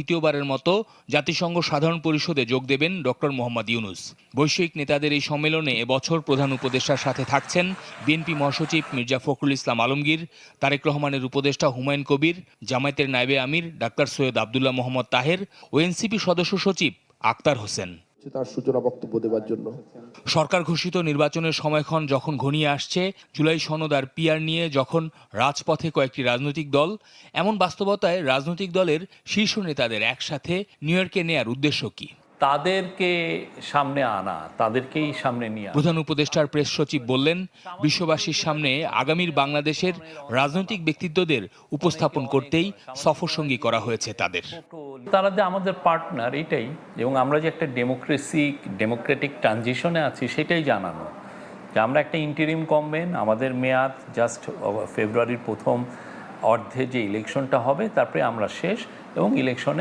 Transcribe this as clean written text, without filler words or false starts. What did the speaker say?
দ্বিতীয়বারের মতো জাতিসংঘ সাধারণ পরিষদে যোগ দেবেন ডক্টর মোহাম্মদ ইউনূস। বৈশ্বিক নেতাদের এই সম্মেলনে এবছর প্রধান উপদেষ্টার সাথে থাকছেন বিএনপি মহাসচিব মির্জা ফখরুল ইসলাম আলমগীর, তারেক রহমানের উপদেষ্টা হুমায়ুন কবির, জামায়াতের নায়েবে আমির ডাক্তার সৈয়দ আবদুল্লাহ মোহাম্মদ তাহের ও এনসিপি সদস্য সচিব আক্তার হোসেন। তার সূচনা বক্তব্য দেওয়ার জন্য সরকার ঘোষিত নির্বাচনের সময়ক্ষণ যখন ঘনিয়ে আসছে, জুলাই সনদ আর পিআর নিয়ে যখন রাজপথে কয়েকটি রাজনৈতিক দল, এমন বাস্তবতায় রাজনৈতিক দলের শীর্ষ নেতাদের একসাথে নিউ ইয়র্কে নেয়ার উদ্দেশ্য কি? তাদেরকে সামনে আনা, তাদেরকেই সামনে নিয়ে প্রধান উপদেষ্টার প্রেস সচিব বললেন, বিশ্ববাসীর সামনে আগামীর বাংলাদেশের রাজনৈতিক ব্যক্তিত্বদের উপস্থাপন করতেই সফরসঙ্গী করা হয়েছে তাদের। তারা যে আমাদের পার্টনার এটাই, এবং আমরা যে একটা ডেমোক্রেটিক ট্রানজিশনে আছি সেটাই জানানো, যে আমরা একটা ইন্টারিম গভর্নমেন্ট, আমাদের মেয়াদ জাস্ট ফেব্রুয়ারির প্রথম অর্ধে যে ইলেকশনটা হবে তারপরে আমরা শেষ, এবং ইলেকশনে